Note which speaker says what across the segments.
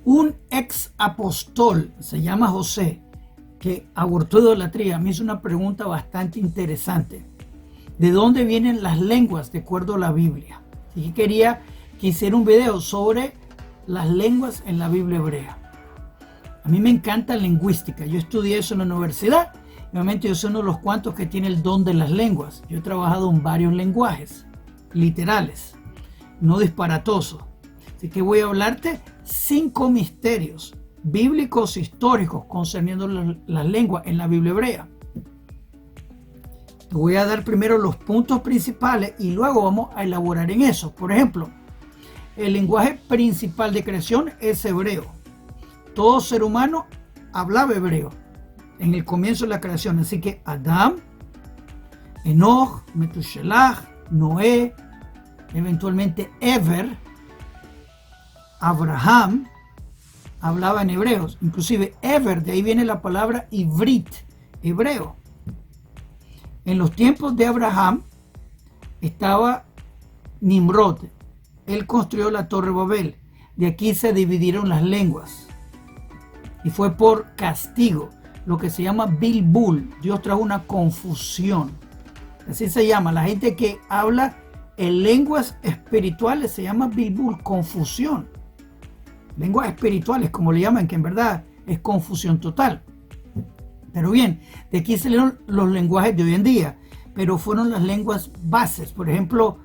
Speaker 1: Un ex apóstol, se llama José, que abortó idolatría, me hizo una pregunta bastante interesante. ¿De dónde vienen las lenguas de acuerdo a la Biblia? Así que quería que hiciera un video sobre las lenguas en la Biblia hebrea. A mí me encanta lingüística. Yo estudié eso en la universidad. Obviamente yo soy uno de los cuantos que tiene el don de las lenguas. Yo he trabajado en varios lenguajes literales, no disparatosos. Así que voy a hablarte 5 misterios bíblicos históricos concerniendo las lenguas en la Biblia hebrea. Te voy a dar primero los puntos principales y luego vamos a elaborar en eso. Por ejemplo, el lenguaje principal de creación es hebreo. Todo ser humano hablaba hebreo en el comienzo de la creación. Así que Adán, Enoch, Metushelach, Noé, eventualmente Eber, Abraham, hablaba en hebreos. Inclusive Eber, de ahí viene la palabra Ivrit, hebreo. En los tiempos de Abraham estaba Nimrod. Él construyó la Torre Babel. De aquí se dividieron las lenguas. Y fue por castigo, lo que se llama Bilbul. Dios trajo una confusión. Así se llama. La gente que habla en lenguas espirituales se llama Bilbul, confusión. Lenguas espirituales, como le llaman, que en verdad es confusión total. Pero bien, de aquí salieron los lenguajes de hoy en día, pero fueron las lenguas bases. Por ejemplo,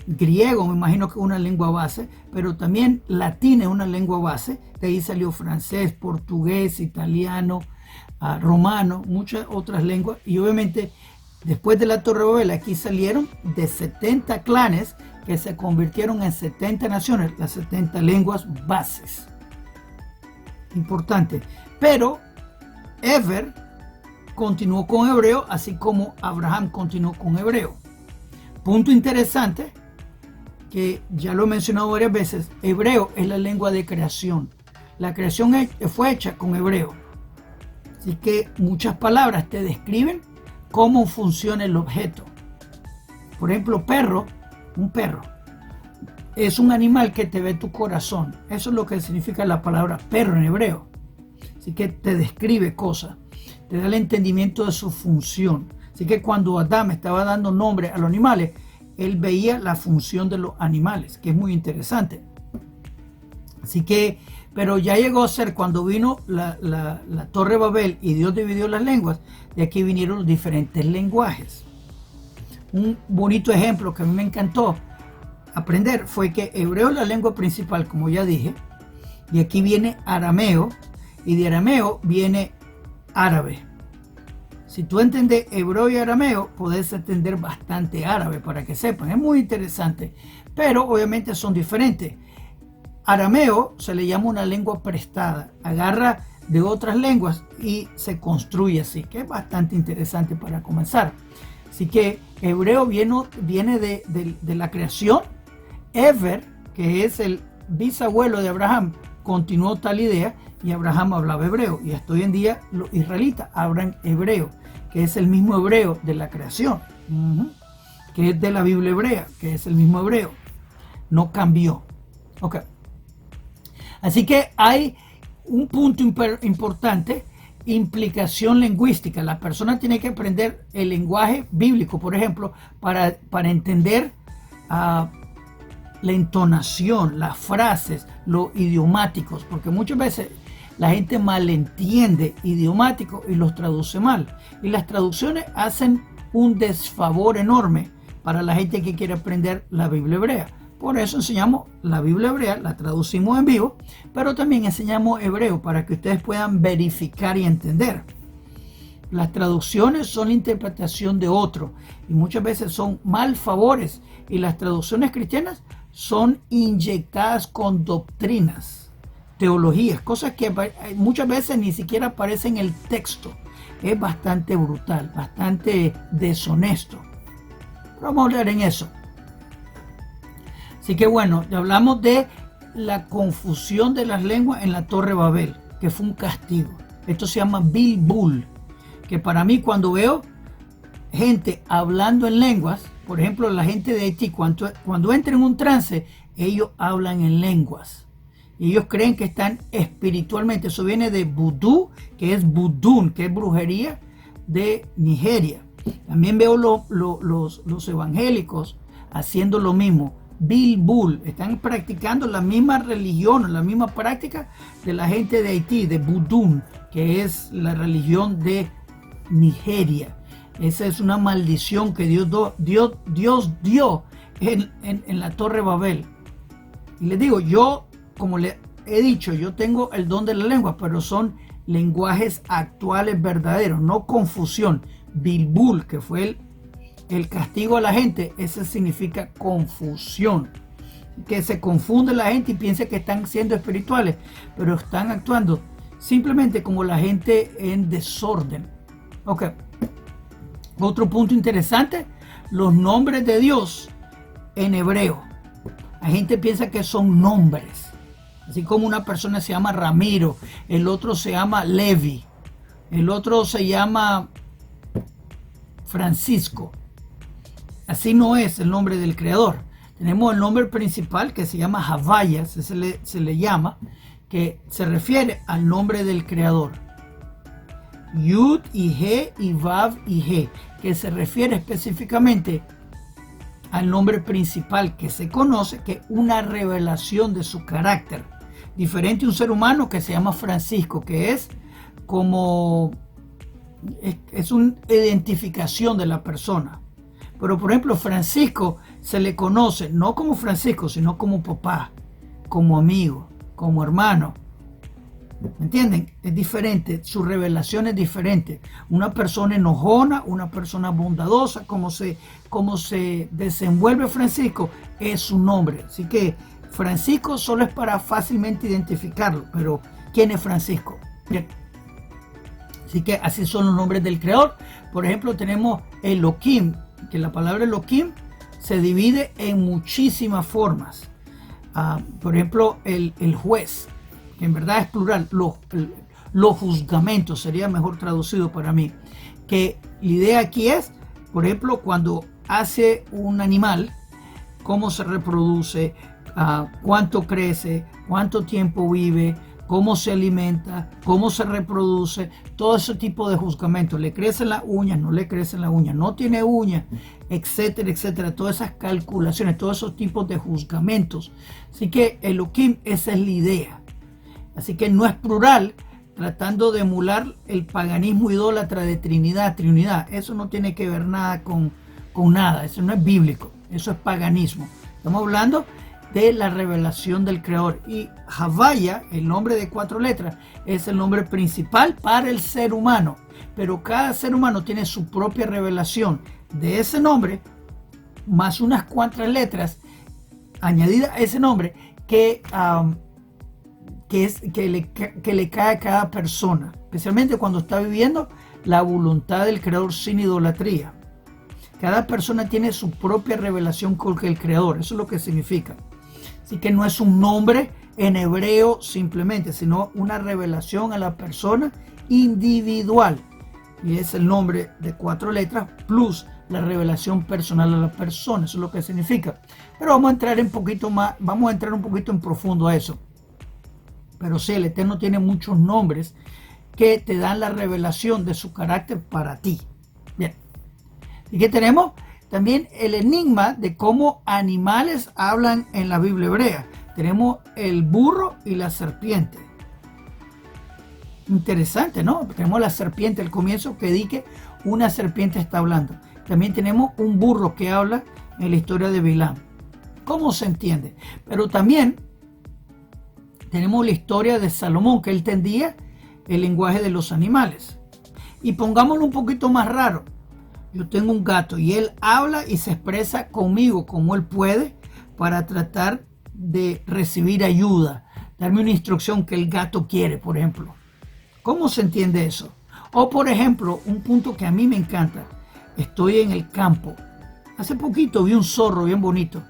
Speaker 1: griego, me imagino que es una lengua base, pero también latín es una lengua base. De ahí salió francés, portugués, italiano, romano, muchas otras lenguas. Y obviamente, después de la Torre Babel, aquí salieron de 70 clanes que se convirtieron en 70 naciones, las 70 lenguas bases. Importante. Pero Eber continuó con hebreo, así como Abraham continuó con hebreo. Punto interesante, que ya lo he mencionado varias veces, hebreo es la lengua de creación. La creación fue hecha con hebreo. Así que muchas palabras te describen cómo funciona el objeto. Por ejemplo, perro, un perro, es un animal que te ve tu corazón. Eso es lo que significa la palabra perro en hebreo. Así que te describe cosas, te da el entendimiento de su función. Así que cuando Adán estaba dando nombre a los animales, él veía la función de los animales, que es muy interesante. Así que, pero ya llegó a ser cuando vino la Torre Babel y Dios dividió las lenguas, de aquí vinieron los diferentes lenguajes. Un bonito ejemplo que a mí me encantó aprender fue que hebreo es la lengua principal, como ya dije, y aquí viene arameo, y de arameo viene árabe. Si tú entiendes hebreo y arameo, puedes entender bastante árabe, para que sepan. Es muy interesante, pero obviamente son diferentes. Arameo se le llama una lengua prestada, agarra de otras lenguas y se construye así, que es bastante interesante para comenzar. Así que hebreo viene de la creación. Eber, que es el bisabuelo de Abraham, continuó tal idea y Abraham hablaba hebreo. Y hasta hoy en día los israelitas hablan hebreo, que es el mismo hebreo de la creación, que es de la Biblia hebrea, que es el mismo hebreo. No cambió. Ok. Así que hay un punto importante, implicación lingüística. La persona tiene que aprender el lenguaje bíblico, por ejemplo, para entender la entonación, las frases, los idiomáticos, porque muchas veces la gente malentiende idiomáticos y los traduce mal. Y las traducciones hacen un desfavor enorme para la gente que quiere aprender la Biblia hebrea. Por eso enseñamos la Biblia hebrea, la traducimos en vivo, pero también enseñamos hebreo para que ustedes puedan verificar y entender. Las traducciones son la interpretación de otro y muchas veces son mal favores, y las traducciones cristianas son inyectadas con doctrinas, teologías, cosas que muchas veces ni siquiera aparecen en el texto. Es bastante brutal, bastante deshonesto. Pero vamos a hablar en eso. Así que bueno, ya hablamos de la confusión de las lenguas en la Torre Babel, que fue un castigo. Esto se llama Bilbul, que para mí, cuando veo gente hablando en lenguas, por ejemplo la gente de Haití, cuando entra en un trance, ellos hablan en lenguas. Y ellos creen que están espiritualmente. Eso viene de vudú, que es vudún, que es brujería de Nigeria. También veo los evangélicos haciendo lo mismo. Bilbul, están practicando la misma religión, la misma práctica de la gente de Haití, de vudú, que es la religión de Nigeria. Esa es una maldición que Dios dio en la Torre Babel. Y les digo, yo, como le he dicho, yo tengo el don de la lengua, pero son lenguajes actuales verdaderos, no confusión. Bilbul, que fue el castigo a la gente, ese significa confusión. Que se confunde la gente y piensa que están siendo espirituales, pero están actuando simplemente como la gente en desorden. Ok. Otro punto interesante, los nombres de Dios en hebreo. La gente piensa que son nombres. Así como una persona se llama Ramiro, el otro se llama Levi, el otro se llama Francisco. Así no es el nombre del Creador. Tenemos el nombre principal que se llama Havaya, se le llama, que se refiere al nombre del Creador. Yud y He y Vav y He, que se refiere específicamente al nombre principal que se conoce, que es una revelación de su carácter. Diferente a un ser humano que se llama Francisco, que es como, es una identificación de la persona. Pero por ejemplo, Francisco se le conoce no como Francisco, sino como papá, como amigo, como hermano. ¿Me entienden? Es diferente, su revelación es diferente. Una persona enojona, una persona bondadosa, como se desenvuelve Francisco, es su nombre. Así que Francisco solo es para fácilmente identificarlo, pero ¿quién es Francisco? Bien. Así que así son los nombres del Creador. Por ejemplo, tenemos Elohim, que la palabra Elohim se divide en muchísimas formas. Por ejemplo, el juez, que en verdad es plural, los juzgamentos sería mejor traducido para mí. Que la idea aquí es, por ejemplo, cuando hace un animal, cómo se reproduce, cuánto crece, cuánto tiempo vive, cómo se alimenta, cómo se reproduce, todo ese tipo de juzgamentos. Le crecen las uñas, no le crecen las uñas, no tiene uñas, etcétera, etcétera. Todas esas calculaciones, todos esos tipos de juzgamentos. Así que Elohim, esa es la idea. Así que no es plural, tratando de emular el paganismo idólatra de Trinidad. Eso no tiene que ver nada con nada, eso no es bíblico, eso es paganismo. Estamos hablando de la revelación del Creador. Y Havaya, el nombre de 4 letras, es el nombre principal para el ser humano. Pero cada ser humano tiene su propia revelación de ese nombre, más unas cuantas letras añadidas a ese nombre que le cae a cada persona, especialmente cuando está viviendo la voluntad del Creador sin idolatría. Cada persona tiene su propia revelación con el Creador, eso es lo que significa. Así que no es un nombre en hebreo simplemente, sino una revelación a la persona individual. Y es el nombre de 4 letras plus la revelación personal a la persona, eso es lo que significa. Pero vamos a entrar un poquito en profundo a eso. Pero sí, el Eterno tiene muchos nombres que te dan la revelación de su carácter para ti. Bien. ¿Y qué tenemos? También el enigma de cómo animales hablan en la Biblia hebrea. Tenemos el burro y la serpiente. Interesante, ¿no? Tenemos la serpiente al comienzo que dice que una serpiente está hablando. También tenemos un burro que habla en la historia de Bilam. ¿Cómo se entiende? Pero también tenemos la historia de Salomón, que él entendía el lenguaje de los animales. Y pongámoslo un poquito más raro. Yo tengo un gato y él habla y se expresa conmigo como él puede para tratar de recibir ayuda, darme una instrucción que el gato quiere, por ejemplo. ¿Cómo se entiende eso? O por ejemplo, un punto que a mí me encanta. Estoy en el campo. Hace poquito vi un zorro bien bonito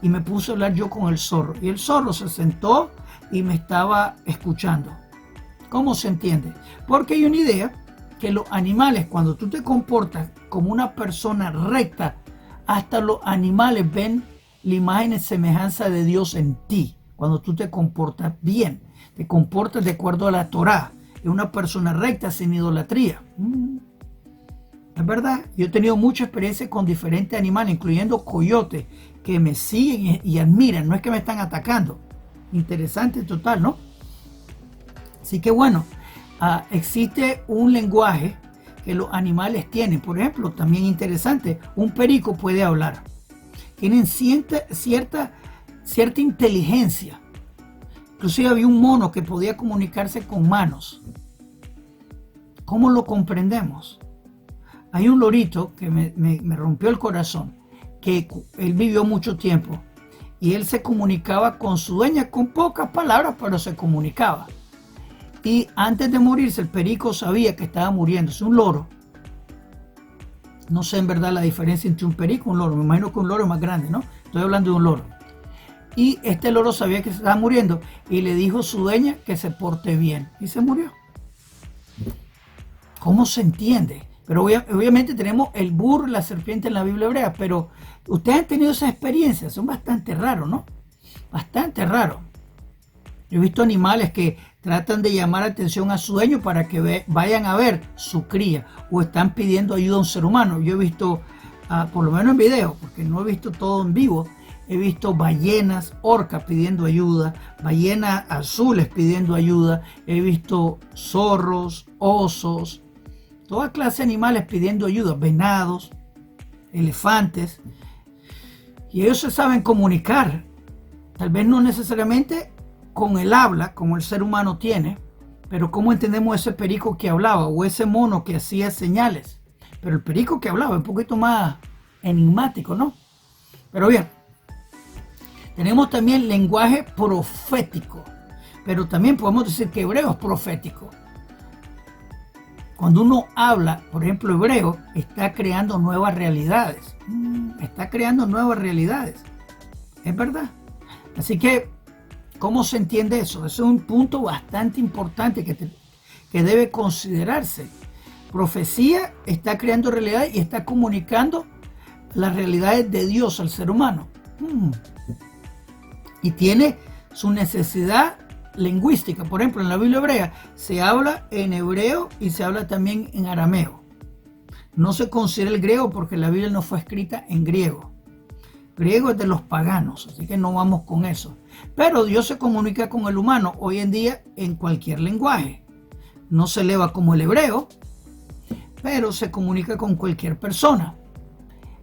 Speaker 1: y me puse a hablar yo con el zorro. Y el zorro se sentó y me estaba escuchando. ¿Cómo se entiende? Porque hay una idea que los animales, cuando tú te comportas como una persona recta, hasta los animales ven la imagen y semejanza de Dios en ti. cuando tú te comportas bien, te comportas de acuerdo a la Torá, es una persona recta sin idolatría. Es verdad, yo he tenido mucha experiencia con diferentes animales, incluyendo coyotes, que me siguen y admiran, no es que me están atacando. Interesante total, ¿no? Así que bueno, existe un lenguaje que los animales tienen. Por ejemplo, también interesante, un perico puede hablar. Tienen cierta inteligencia. Inclusive había un mono que podía comunicarse con manos. ¿Cómo lo comprendemos? Hay un lorito que me rompió el corazón, que él vivió mucho tiempo y él se comunicaba con su dueña con pocas palabras, pero se comunicaba. Y antes de morirse, el perico sabía que estaba muriéndose. Un loro. No sé en verdad la diferencia entre un perico y un loro. Me imagino que un loro es más grande, ¿no? Estoy hablando de un loro. Y este loro sabía que se estaba muriendo y le dijo a su dueña que se porte bien. Y se murió. ¿Cómo se entiende? Pero obviamente tenemos el burro y la serpiente en la Biblia hebrea, pero ustedes han tenido esas experiencias, son bastante raros, ¿no? Bastante raros. Yo he visto animales que tratan de llamar atención a su dueño para que vayan a ver su cría o están pidiendo ayuda a un ser humano. Yo he visto, por lo menos en video, porque no he visto todo en vivo, he visto ballenas, orcas pidiendo ayuda, ballenas azules pidiendo ayuda, he visto zorros, osos, toda clase de animales pidiendo ayuda, venados, elefantes, y ellos se saben comunicar, tal vez no necesariamente con el habla, como el ser humano tiene, pero ¿cómo entendemos ese perico que hablaba o ese mono que hacía señales? Pero el perico que hablaba es un poquito más enigmático, ¿no? Pero bien, tenemos también lenguaje profético, pero también podemos decir que hebreo es profético. Cuando uno habla, por ejemplo, hebreo, está creando nuevas realidades. Está creando nuevas realidades. Es verdad. Así que, ¿cómo se entiende eso? Eso es un punto bastante importante que debe considerarse. Profecía está creando realidades y está comunicando las realidades de Dios al ser humano. Y tiene su necesidad lingüística. Por ejemplo, en la Biblia hebrea se habla en hebreo y se habla también en arameo. No se considera el griego porque la Biblia no fue escrita en griego. Griego es de los paganos, así que no vamos con eso. Pero Dios se comunica con el humano hoy en día en cualquier lenguaje. No se eleva como el hebreo, pero se comunica con cualquier persona.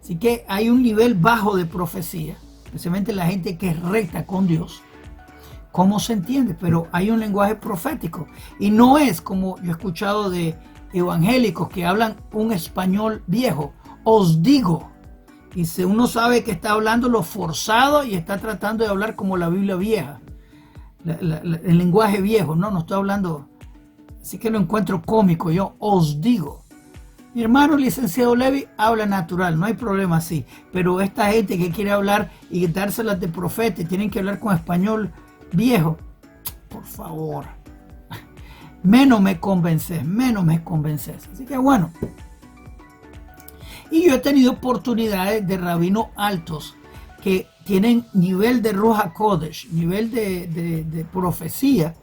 Speaker 1: Así que hay un nivel bajo de profecía, especialmente la gente que es recta con Dios. ¿Cómo se entiende? Pero hay un lenguaje profético. Y no es como yo he escuchado de evangélicos que hablan un español viejo. Os digo. Y si uno sabe que está hablando lo forzado y está tratando de hablar como la Biblia vieja. El lenguaje viejo. No estoy hablando. Así que lo encuentro cómico. Yo os digo. Mi hermano licenciado Levi habla natural, no hay problema así. Pero esta gente que quiere hablar y dárselas de profeta y tienen que hablar con español viejo, por favor, menos me convences. Así que bueno, y yo he tenido oportunidades de rabinos altos que tienen nivel de Ruach HaKodesh, nivel de profecía,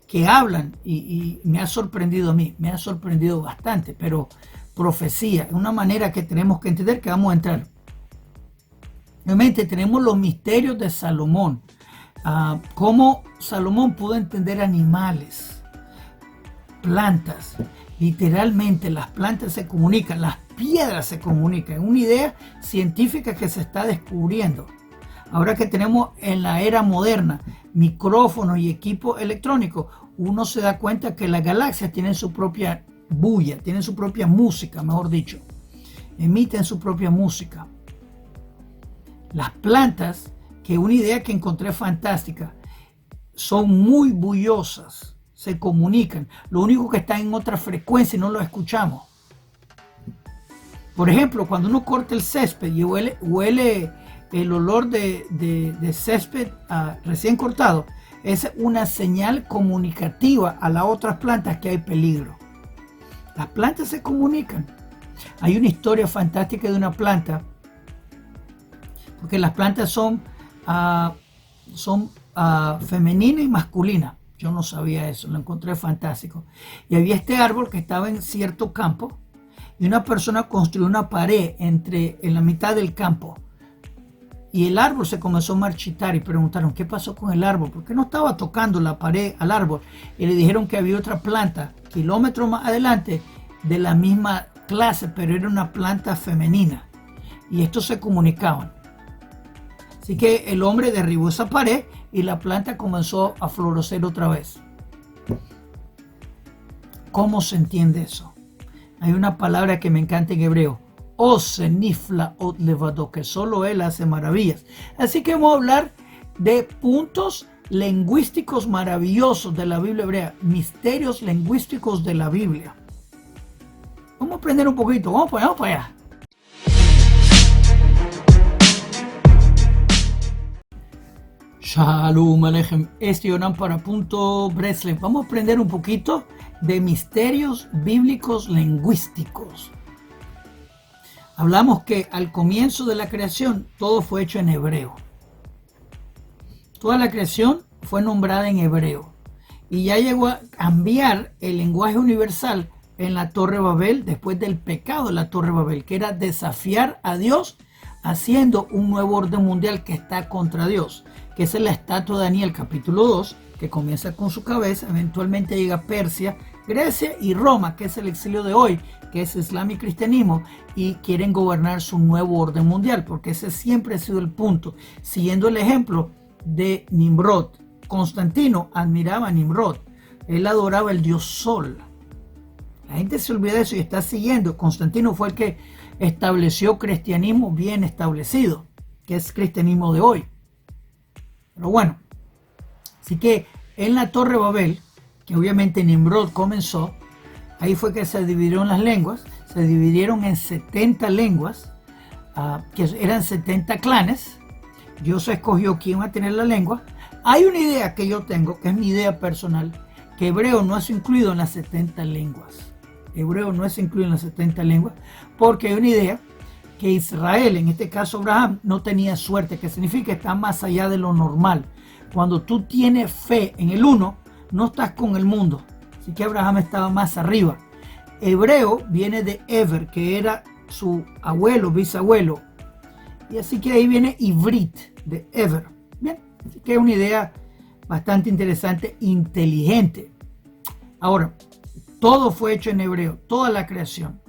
Speaker 1: que hablan y me ha sorprendido a mí, me ha sorprendido bastante, pero profecía, una manera que tenemos que entender, que vamos a entrar. Obviamente tenemos los misterios de Salomón. Cómo Salomón pudo entender animales, plantas. Literalmente las plantas se comunican, las piedras se comunican. Una idea científica que se está descubriendo. Ahora que tenemos en la era moderna micrófonos y equipos electrónicos, uno se da cuenta que las galaxias tienen su propia bulla, tienen su propia música, mejor dicho. Emiten su propia música. Las plantas, que una idea que encontré fantástica, son muy bullosas, se comunican. Lo único que está en otra frecuencia y no lo escuchamos. Por ejemplo, cuando uno corta el césped y huele el olor de césped recién cortado, es una señal comunicativa a las otras plantas que hay peligro. Las plantas se comunican. Hay una historia fantástica de una planta, porque las plantas son femenina y masculina. Yo no sabía eso, lo encontré fantástico. Y había este árbol que estaba en cierto campo y una persona construyó una pared en la mitad del campo. Y el árbol se comenzó a marchitar y preguntaron, ¿qué pasó con el árbol? ¿Por qué no estaba tocando la pared al árbol? Y le dijeron que había otra planta, kilómetros más adelante, de la misma clase, pero era una planta femenina. Y estos se comunicaban. Así que el hombre derribó esa pared y la planta comenzó a florecer otra vez. ¿Cómo se entiende eso? Hay una palabra que me encanta en hebreo. Osenifla ot levado, que solo él hace maravillas. Así que vamos a hablar de puntos lingüísticos maravillosos de la Biblia hebrea, misterios lingüísticos de la Biblia. Vamos a aprender un poquito, vamos para allá. Shalom Aleichem, Yoram para Punto Breslev. Vamos a aprender un poquito de misterios bíblicos lingüísticos. Hablamos que al comienzo de la creación todo fue hecho en hebreo. Toda la creación fue nombrada en hebreo. Y ya llegó a cambiar el lenguaje universal en la Torre Babel, después del pecado de la Torre Babel, que era desafiar a Dios haciendo un nuevo orden mundial que está contra Dios, que es la estatua de Daniel capítulo 2, que comienza con su cabeza, eventualmente llega a Persia, Grecia y Roma, que es el exilio de hoy, que es Islam y cristianismo, y quieren gobernar su nuevo orden mundial, porque ese siempre ha sido el punto. Siguiendo el ejemplo de Nimrod, Constantino admiraba a Nimrod, él adoraba el dios Sol. La gente se olvida de eso y está siguiendo. Constantino fue el que estableció cristianismo bien establecido, que es cristianismo de hoy. Pero bueno, así que en la Torre Babel, que obviamente Nimrod comenzó, ahí fue que se dividieron las lenguas, se dividieron en 70 lenguas, que eran 70 clanes. Dios escogió quién va a tener la lengua. Hay una idea que yo tengo, que es mi idea personal, que hebreo no es incluido en las 70 lenguas. Hebreo no es incluido en las 70 lenguas, porque hay una idea que Israel, en este caso Abraham, no tenía suerte, que significa que está más allá de lo normal. Cuando tú tienes fe en el uno, no estás con el mundo. Así que Abraham estaba más arriba. Hebreo viene de Ever, que era su abuelo, bisabuelo. Y así que ahí viene Ivrit, de Ever. Bien, así que es una idea bastante interesante, inteligente. Ahora, todo fue hecho en hebreo, toda la creación.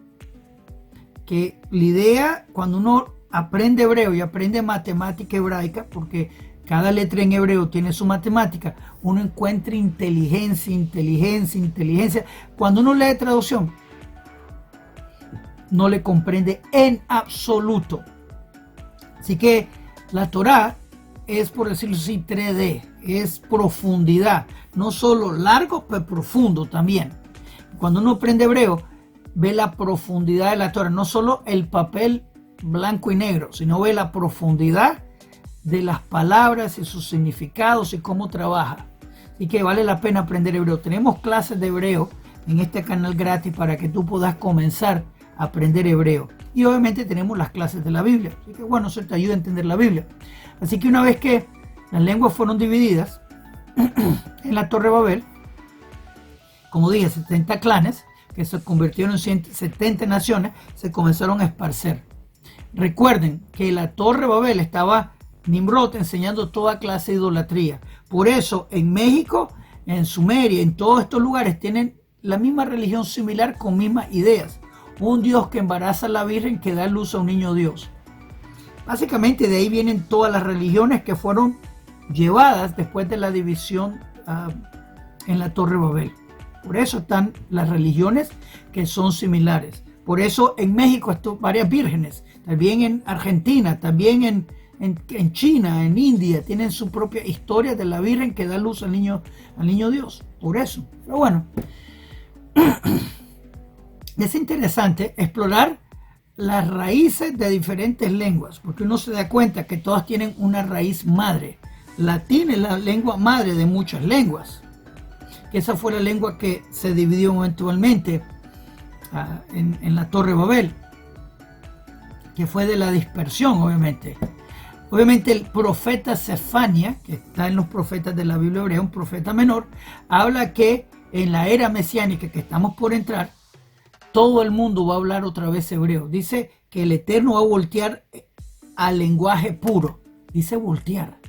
Speaker 1: Que la idea, cuando uno aprende hebreo y aprende matemática hebraica, porque cada letra en hebreo tiene su matemática, uno encuentra inteligencia. Cuando uno lee traducción, no le comprende en absoluto. Así que la Torá es, por decirlo así, 3D, es profundidad, no solo largo, pero profundo también. Cuando uno aprende hebreo, ve la profundidad de la Torá, no solo el papel blanco y negro, sino ve la profundidad de las palabras y sus significados y cómo trabaja. Así que vale la pena aprender hebreo. Tenemos clases de hebreo en este canal gratis para que tú puedas comenzar a aprender hebreo. Y obviamente tenemos las clases de la Biblia. Así que bueno, eso te ayuda a entender la Biblia. Así que una vez que las lenguas fueron divididas en la Torre Babel, como dije, 70 clanes, que se convirtieron en 70 naciones, se comenzaron a esparcer. Recuerden que la Torre Babel estaba Nimrod enseñando toda clase de idolatría. Por eso en México, en Sumeria, en todos estos lugares tienen la misma religión similar con mismas ideas. Un Dios que embaraza a la Virgen que da luz a un niño Dios. Básicamente de ahí vienen todas las religiones que fueron llevadas después de la división en la Torre Babel. Por eso están las religiones que son similares. Por eso en México están varias vírgenes. También en Argentina, también en China, en India, tienen su propia historia de la Virgen que da luz al niño Dios. Por eso. Pero bueno, es interesante explorar las raíces de diferentes lenguas, porque uno se da cuenta que todas tienen una raíz madre. Latín es la lengua madre de muchas lenguas. Esa fue la lengua que se dividió eventualmente en la Torre Babel, que fue de la dispersión, obviamente. Obviamente el profeta Sefania, que está en los profetas de la Biblia hebrea, un profeta menor, habla que en la era mesiánica que estamos por entrar, todo el mundo va a hablar otra vez hebreo. Dice que el Eterno va a voltear al lenguaje puro. Dice voltear.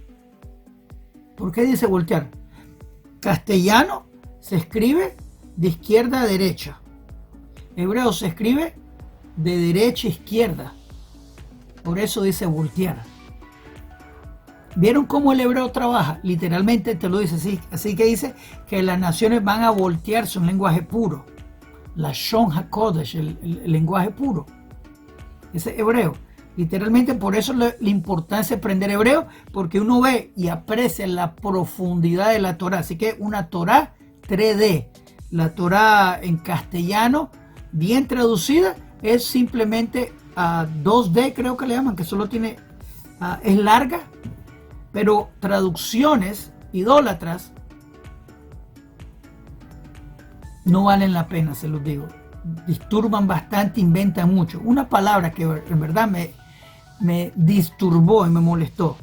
Speaker 1: ¿Por qué dice voltear? Castellano se escribe de izquierda a derecha. Hebreo se escribe de derecha a izquierda. Por eso dice voltear. ¿Vieron cómo el hebreo trabaja? Literalmente te lo dice así. Así que dice que las naciones van a voltearse un lenguaje puro. La Shon HaKodesh, el lenguaje puro. Ese es hebreo. Literalmente por eso la importancia de aprender hebreo, porque uno ve y aprecia la profundidad de la Torah. Así que una Torah 3D. La Torah en castellano, bien traducida, es simplemente 2D, creo que le llaman, que solo tiene, es larga. Pero traducciones idólatras no valen la pena, se los digo. Disturban bastante, inventan mucho. Una palabra que en verdad me disturbó y me molestó.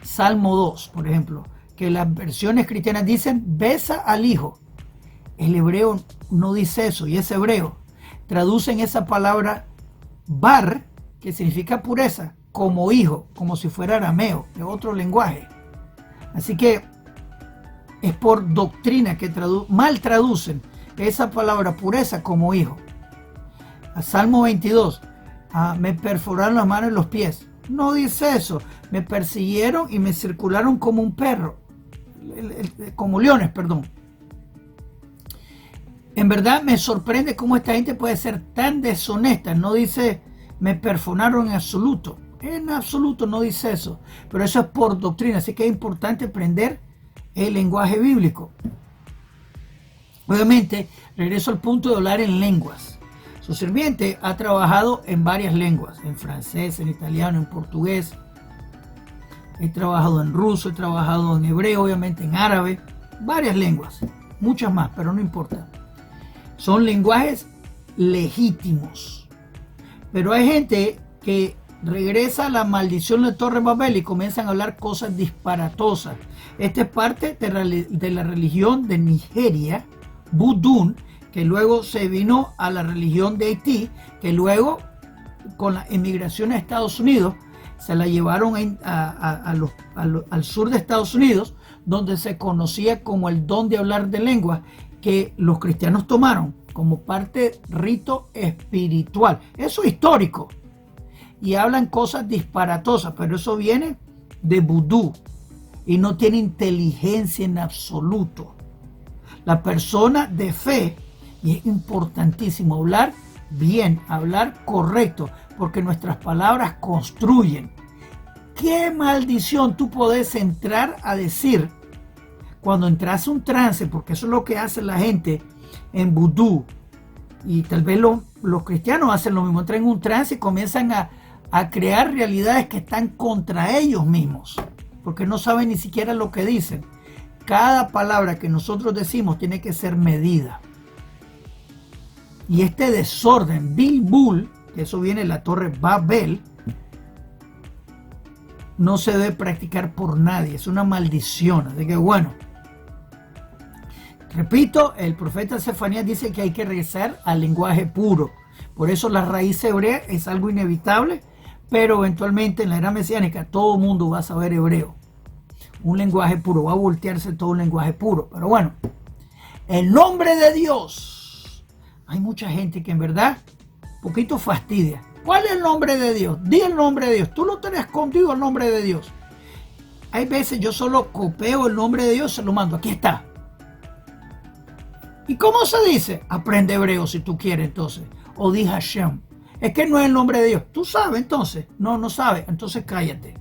Speaker 1: Salmo 2, por ejemplo, que las versiones cristianas dicen besa al hijo. El hebreo no dice eso y es hebreo. Traducen esa palabra bar, que significa pureza, como hijo, como si fuera arameo, de otro lenguaje. Así que es por doctrina que mal traducen esa palabra pureza como hijo. A Salmo 22, me perforaron las manos y los pies. No dice eso. Me persiguieron y me circularon como un perro, como leones, perdón. En verdad me sorprende cómo esta gente puede ser tan deshonesta. No dice me perforaron en absoluto. En absoluto no dice eso. Pero eso es por doctrina. Así que es importante aprender el lenguaje bíblico. Obviamente, regreso al punto de hablar en lenguas. Su sirviente ha trabajado en varias lenguas. En francés, en italiano, en portugués. He trabajado en ruso, he trabajado en hebreo, obviamente en árabe. Varias lenguas. Muchas más, pero no importa. Son lenguajes legítimos. Pero hay gente que regresa a la maldición de Torre Babel y comienzan a hablar cosas disparatosas. Esta es parte de la religión de Nigeria, Vudú, que luego se vino a la religión de Haití, que luego con la emigración a Estados Unidos se la llevaron al sur de Estados Unidos, donde se conocía como el don de hablar de lenguas, que los cristianos tomaron como parte rito espiritual. Eso es histórico. Y hablan cosas disparatosas, pero eso viene de vudú y no tiene inteligencia en absoluto. La persona de fe, y es importantísimo hablar bien, hablar correcto, porque nuestras palabras construyen. ¿Qué maldición tú podés entrar a decir cuando entras a un trance? Porque eso es lo que hace la gente en vudú, y tal vez los cristianos hacen lo mismo, entran en un trance y comienzan a crear realidades que están contra ellos mismos, porque no saben ni siquiera lo que dicen. Cada palabra que nosotros decimos tiene que ser medida. Y este desorden, Bilbul, que eso viene de la Torre Babel, no se debe practicar por nadie, es una maldición. Así que bueno, repito, el profeta Sefanías dice que hay que regresar al lenguaje puro. Por eso la raíz hebrea es algo inevitable, pero eventualmente en la era mesiánica todo el mundo va a saber hebreo. Un lenguaje puro, va a voltearse todo un lenguaje puro. Pero bueno, el nombre de Dios. Hay mucha gente que en verdad un poquito fastidia. ¿Cuál es el nombre de Dios? Di el nombre de Dios. Tú lo tenés escondido, el nombre de Dios. Hay veces yo solo copio el nombre de Dios, se lo mando. Aquí está. ¿Y cómo se dice? Aprende hebreo si tú quieres entonces. O di Hashem. Es que no es el nombre de Dios. ¿Tú sabes entonces? No, no sabes. Entonces cállate.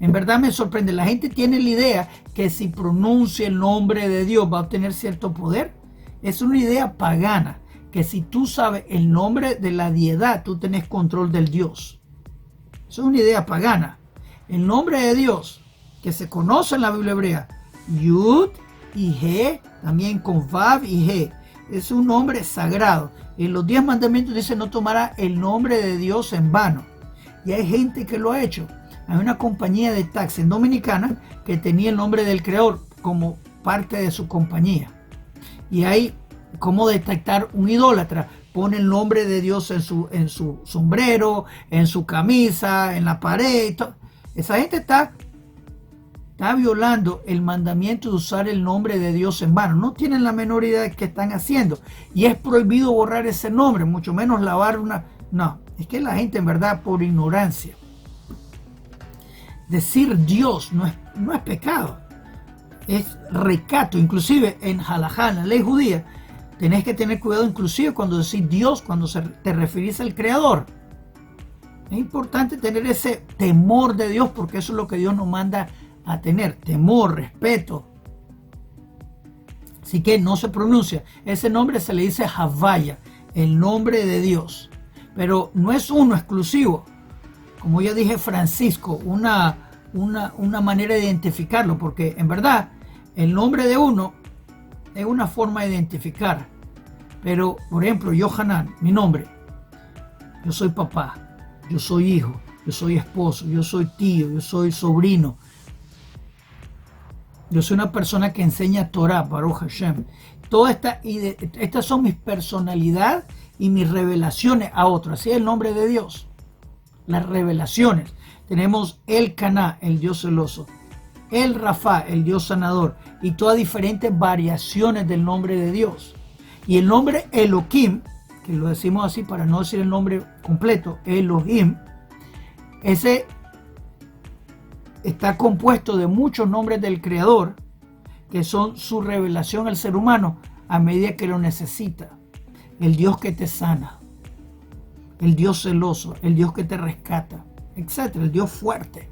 Speaker 1: En verdad me sorprende. La gente tiene la idea que si pronuncia el nombre de Dios va a obtener cierto poder. Es una idea pagana. Que si tú sabes el nombre de la deidad, tú tenés control del Dios. Eso es una idea pagana. El nombre de Dios, que se conoce en la Biblia hebrea, Yud y He, también con Vav y He, es un nombre sagrado. En los 10 mandamientos dice no tomará el nombre de Dios en vano. Y hay gente que lo ha hecho. Hay una compañía de taxi en Dominicana que tenía el nombre del creador como parte de su compañía. Y hay cómo detectar un idólatra. Pone el nombre de Dios en su sombrero, en su camisa, en la pared. Esa gente está violando el mandamiento de usar el nombre de Dios en vano. No tienen la menor idea de qué están haciendo. Y es prohibido borrar ese nombre, mucho menos lavar una... No, es que la gente en verdad por ignorancia. Decir Dios no es pecado, es recato. Inclusive en halajá, en la ley judía, tenés que tener cuidado inclusive cuando decís Dios, cuando te referís al Creador. Es importante tener ese temor de Dios porque eso es lo que Dios nos manda a tener. Temor, respeto. Así que no se pronuncia. Ese nombre se le dice Havaya, el nombre de Dios. Pero no es uno exclusivo. Como ya dije, Francisco, una manera de identificarlo, porque en verdad el nombre de uno es una forma de identificar. Pero, por ejemplo, Yohanan, mi nombre, yo soy papá, yo soy hijo, yo soy esposo, yo soy tío, yo soy sobrino. Yo soy una persona que enseña Torah, Baruch Hashem. Estas son mis personalidad y mis revelaciones a otros. Así es el nombre de Dios. Las revelaciones. Tenemos el Caná, el Dios celoso. El Rafa, el Dios sanador. Y todas diferentes variaciones del nombre de Dios. Y el nombre Elohim, que lo decimos así para no decir el nombre completo, Elohim, ese está compuesto de muchos nombres del Creador, que son su revelación al ser humano a medida que lo necesita. El Dios que te sana, el Dios celoso, el Dios que te rescata, etc. El Dios fuerte.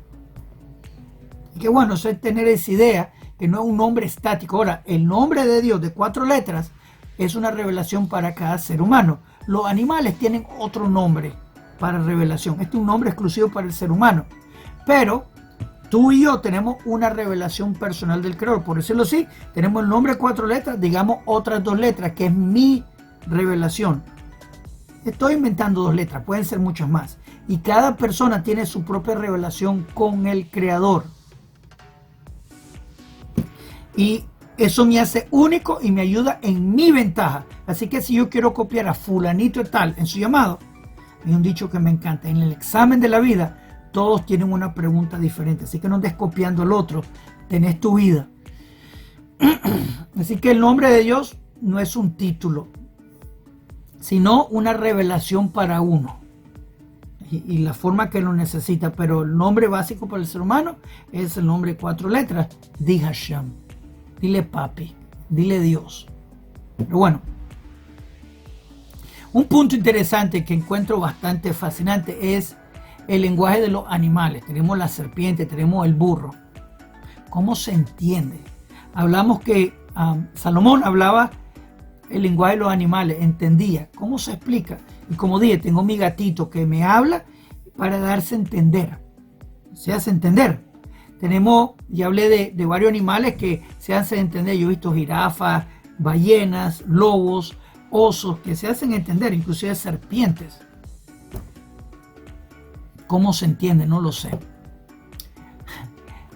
Speaker 1: Y que bueno, eso es tener esa idea que no es un nombre estático. Ahora, el nombre de Dios de 4 letras es una revelación para cada ser humano. Los animales tienen otro nombre para revelación. Este es un nombre exclusivo para el ser humano. Pero tú y yo tenemos una revelación personal del Creador. Por decirlo así, tenemos el nombre de 4 letras, digamos otras 2 letras, que es mi revelación. Estoy inventando 2 letras, pueden ser muchas más. Y cada persona tiene su propia revelación con el Creador. Y eso me hace único y me ayuda en mi ventaja. Así que si yo quiero copiar a fulanito y tal en su llamado, hay un dicho que me encanta. En el examen de la vida, todos tienen una pregunta diferente. Así que no andes copiando al otro. Tenés tu vida. Así que el nombre de Dios no es un título, sino una revelación para uno. Y la forma que lo necesita. Pero el nombre básico para el ser humano es el nombre de 4 letras. Di Hashem. Dile papi. Dile Dios. Pero bueno. Un punto interesante que encuentro bastante fascinante es el lenguaje de los animales. Tenemos la serpiente, tenemos el burro. ¿Cómo se entiende? Hablamos que Salomón hablaba el lenguaje de los animales, entendía. ¿Cómo se explica? Y como dije, tengo mi gatito que me habla para darse a entender. Se hace entender. Tenemos, ya hablé de varios animales que se hacen entender. Yo he visto jirafas, ballenas, lobos, osos que se hacen entender, inclusive serpientes. ¿Cómo se entiende? No lo sé.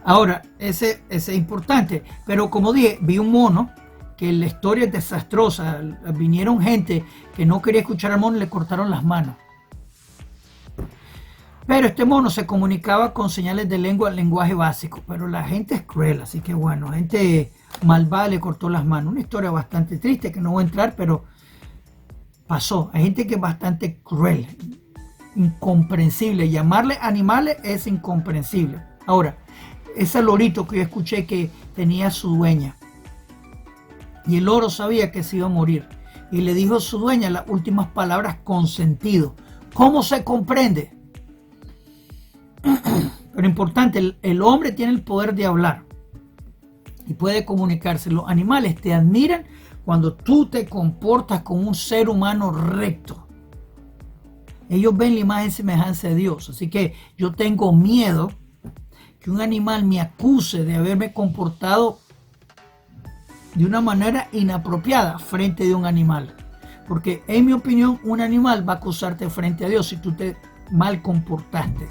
Speaker 1: Ahora, ese es importante. Pero como dije, vi un mono que la historia es desastrosa. Vinieron gente que no quería escuchar al mono y le cortaron las manos. Pero este mono se comunicaba con señales de lengua, lenguaje básico. Pero la gente es cruel, así que bueno, gente malvada le cortó las manos. Una historia bastante triste que no voy a entrar, pero pasó. Hay gente que es bastante cruel, incomprensible. Llamarle animales es incomprensible. Ahora, ese lorito que yo escuché que tenía su dueña. Y el loro sabía que se iba a morir. Y le dijo a su dueña las últimas palabras con sentido. ¿Cómo se comprende? Pero importante, el hombre tiene el poder de hablar. Y puede comunicarse. Los animales te admiran cuando tú te comportas como un ser humano recto. Ellos ven la imagen y semejanza de Dios. Así que yo tengo miedo que un animal me acuse de haberme comportado de una manera inapropiada frente de un animal. Porque en mi opinión, un animal va a acusarte frente a Dios si tú te mal comportaste.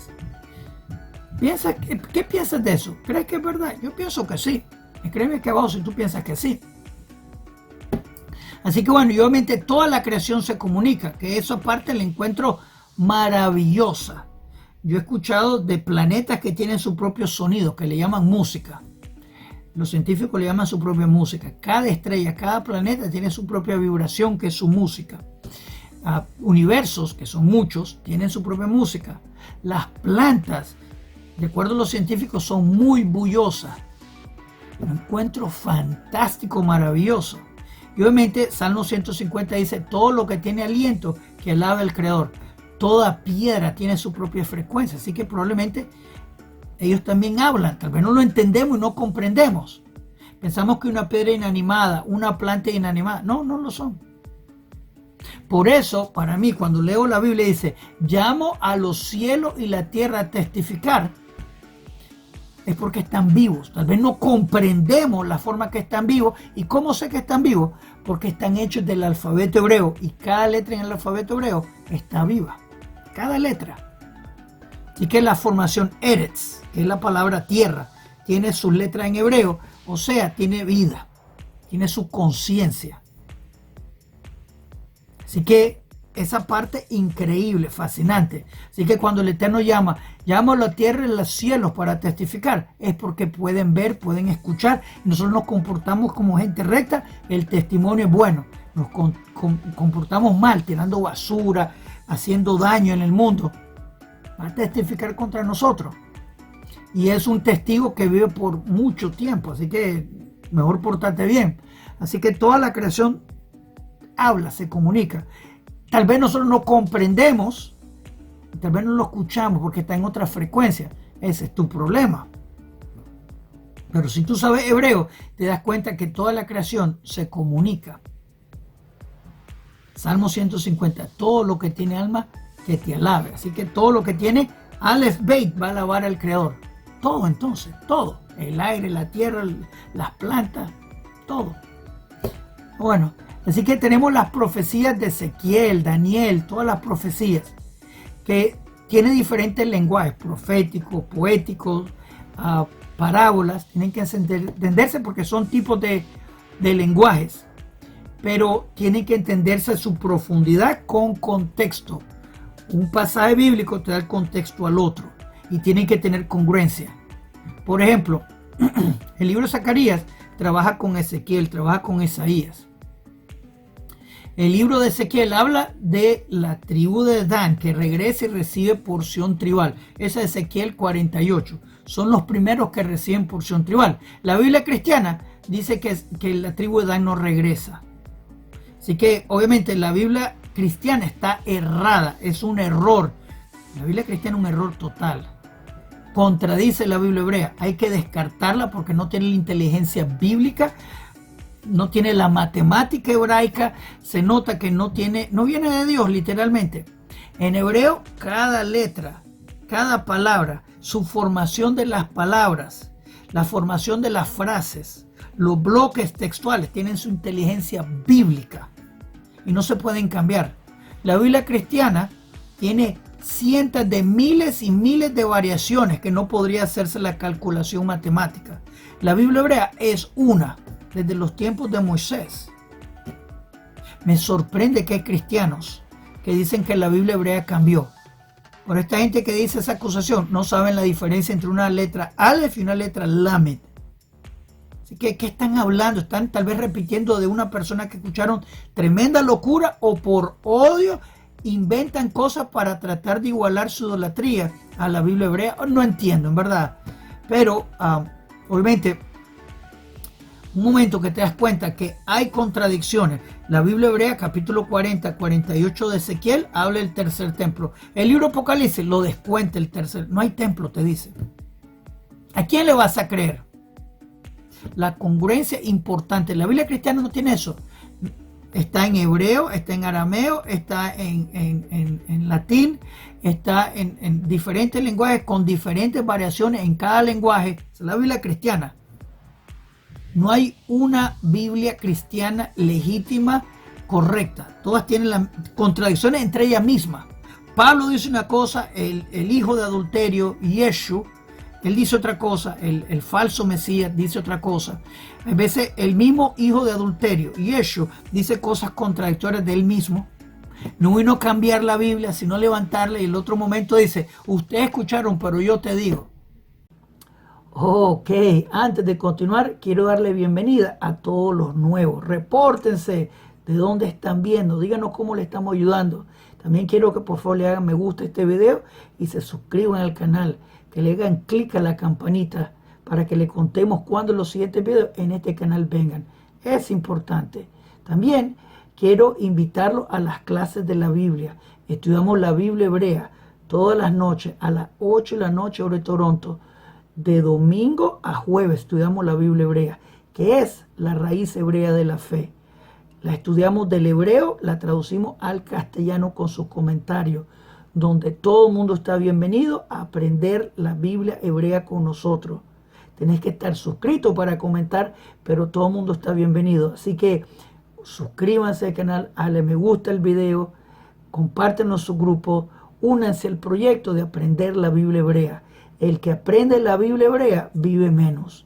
Speaker 1: ¿Qué piensas de eso? ¿Crees que es verdad? Yo pienso que sí. Escríbeme aquí abajo si tú piensas que sí. Así que bueno, y obviamente toda la creación se comunica, que esa parte la encuentro maravillosa. Yo he escuchado de planetas que tienen su propio sonido, que le llaman música. Los científicos le llaman su propia música. Cada estrella, cada planeta tiene su propia vibración, que es su música. Universos, que son muchos, tienen su propia música. Las plantas, de acuerdo a los científicos, son muy bullosas. Un encuentro fantástico, maravilloso. Y obviamente Salmo 150 dice, todo lo que tiene aliento, que alabe al Creador. Toda piedra tiene su propia frecuencia, así que probablemente ellos también hablan. Tal vez no lo entendemos y no comprendemos. Pensamos que una piedra inanimada, una planta inanimada. No, no lo son. Por eso, para mí, cuando leo la Biblia dice, llamo a los cielos y la tierra a testificar, es porque están vivos. Tal vez no comprendemos la forma que están vivos. ¿Y cómo sé que están vivos? Porque están hechos del alfabeto hebreo. Y cada letra en el alfabeto hebreo está viva. Cada letra. Así que la formación Eretz, que es la palabra tierra, tiene sus letras en hebreo. O sea, tiene vida. Tiene su conciencia. Así que esa parte increíble, fascinante. Así que cuando el Eterno llama a la tierra y los cielos para testificar, es porque pueden ver, pueden escuchar. Nosotros nos comportamos como gente recta, el testimonio es bueno. Nos comportamos mal, tirando basura, haciendo daño en el mundo. Va a testificar contra nosotros. Y es un testigo que vive por mucho tiempo, así que mejor portarte bien. Así que toda la creación habla, se comunica. Tal vez nosotros no comprendemos, tal vez no lo escuchamos porque está en otra frecuencia. Ese es tu problema. Pero si tú sabes hebreo, te das cuenta que toda la creación se comunica. Salmo 150, todo lo que tiene alma, que te alabe. Así que todo lo que tiene Aleph Beit va a alabar al Creador. Todo entonces, todo. El aire, la tierra, las plantas, todo. Bueno, así que tenemos las profecías de Ezequiel, Daniel, todas las profecías que tienen diferentes lenguajes, proféticos, poéticos, parábolas, tienen que entenderse porque son tipos de lenguajes, pero tienen que entenderse su profundidad con contexto. Un pasaje bíblico te da el contexto al otro y tienen que tener congruencia. Por ejemplo, el libro de Zacarías trabaja con Ezequiel, trabaja con Isaías. El libro de Ezequiel habla de la tribu de Dan que regresa y recibe porción tribal. Esa es Ezequiel 48. Son los primeros que reciben porción tribal. La Biblia cristiana dice que la tribu de Dan no regresa. Así que obviamente la Biblia cristiana está errada. Es un error. La Biblia cristiana es un error total. Contradice la Biblia hebrea. Hay que descartarla porque no tiene la inteligencia bíblica. No tiene la matemática hebraica, se nota que no viene de Dios literalmente. En hebreo, cada letra, cada palabra, su formación de las palabras, la formación de las frases, los bloques textuales tienen su inteligencia bíblica y no se pueden cambiar. La Biblia cristiana tiene cientos de miles y miles de variaciones que no podría hacerse la calculación matemática. La Biblia hebrea es una. Desde los tiempos de Moisés. Me sorprende que hay cristianos que dicen que la Biblia hebrea cambió. Por esta gente que dice esa acusación, no saben la diferencia entre una letra Aleph y una letra Lamed. Así que, ¿qué están hablando? Están tal vez repitiendo de una persona que escucharon tremenda locura o por odio inventan cosas para tratar de igualar su idolatría a la Biblia hebrea. No entiendo, en verdad. Pero, obviamente, un momento que te das cuenta que hay contradicciones. La Biblia hebrea, capítulo 40, 48 de Ezequiel, habla del tercer templo. El libro Apocalipsis lo descuenta el tercer. No hay templo, te dice. ¿A quién le vas a creer? La congruencia importante. La Biblia cristiana no tiene eso. Está en hebreo, está en arameo, está en latín, está en diferentes lenguajes con diferentes variaciones en cada lenguaje. Es la Biblia cristiana. No hay una Biblia cristiana legítima, correcta. Todas tienen las contradicciones entre ellas mismas. Pablo dice una cosa, el hijo de adulterio, Yeshu, Él dice otra cosa, el falso Mesías dice otra cosa. A veces el mismo hijo de adulterio, Yeshua, dice cosas contradictorias de él mismo. No vino a cambiar la Biblia, sino levantarla, y el otro momento dice, ustedes escucharon, pero yo te digo. Ok, antes de continuar, quiero darle bienvenida a todos los nuevos. Repórtense de dónde están viendo, díganos cómo le estamos ayudando. También quiero que por favor le hagan me gusta a este video y se suscriban al canal, que le hagan clic a la campanita para que le contemos cuando los siguientes videos en este canal vengan. Es importante. También quiero invitarlos a las clases de la Biblia. Estudiamos la Biblia hebrea todas las noches a las 8 de la noche hora de Toronto. De domingo a jueves estudiamos la Biblia hebrea, que es la raíz hebrea de la fe. La estudiamos del hebreo, la traducimos al castellano con sus comentarios, donde todo el mundo está bienvenido a aprender la Biblia hebrea con nosotros. Tenés que estar suscrito para comentar, pero todo el mundo está bienvenido. Así que suscríbanse al canal, dale me gusta el video, compártenlo en su grupo, únanse al proyecto de aprender la Biblia hebrea. El que aprende la Biblia hebrea vive menos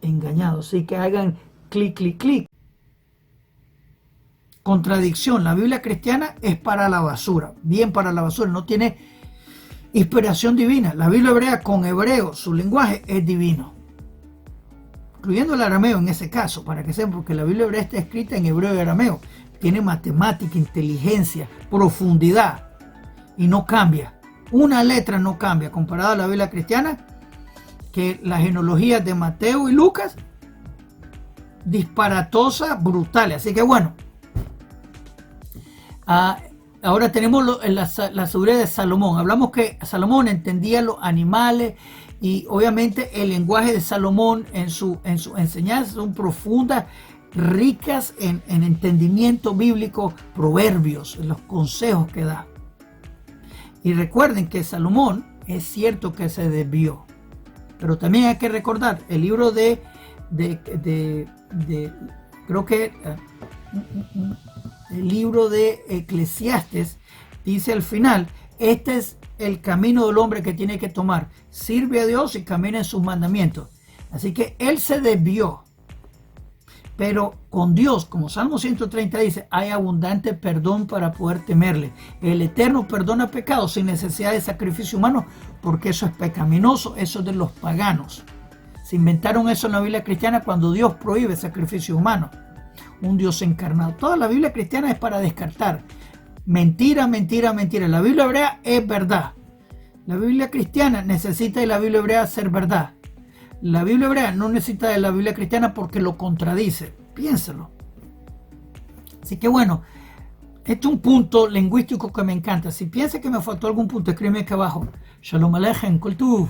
Speaker 1: engañado. Así que hagan clic, clic, clic. Contradicción, la Biblia cristiana es para la basura, bien para la basura, no tiene inspiración divina. La Biblia hebrea con hebreo, su lenguaje es divino, incluyendo el arameo en ese caso, para que sepan, porque la Biblia hebrea está escrita en hebreo y arameo, tiene matemática, inteligencia, profundidad y no cambia. Una letra no cambia comparada a la Biblia cristiana, que las genealogías de Mateo y Lucas, disparatosas, brutales. Así que bueno, ahora tenemos la sabiduría de Salomón. Hablamos que Salomón entendía los animales y obviamente el lenguaje de Salomón en su enseñanza son profundas, ricas en entendimiento bíblico, proverbios, en los consejos que da. Y recuerden que Salomón es cierto que se desvió, pero también hay que recordar el libro creo que el libro de Eclesiastes dice al final, este es el camino del hombre que tiene que tomar, sirve a Dios y camina en sus mandamientos. Así que él se desvió, pero con Dios, como Salmo 130 dice, hay abundante perdón para poder temerle. El Eterno perdona pecados sin necesidad de sacrificio humano, porque eso es pecaminoso, eso es de los paganos. Se inventaron eso en la Biblia cristiana cuando Dios prohíbe sacrificio humano. Un Dios encarnado. Toda la Biblia cristiana es para descartar. Mentira, mentira, mentira. La Biblia hebrea es verdad. La Biblia cristiana necesita de la Biblia hebrea ser verdad. La Biblia hebrea no necesita de la Biblia cristiana porque lo contradice. Piénsalo. Así que bueno, este es un punto lingüístico que me encanta. Si piensas que me faltó algún punto, escríbeme aquí abajo. Shalom Aleichem, Kol Tuv.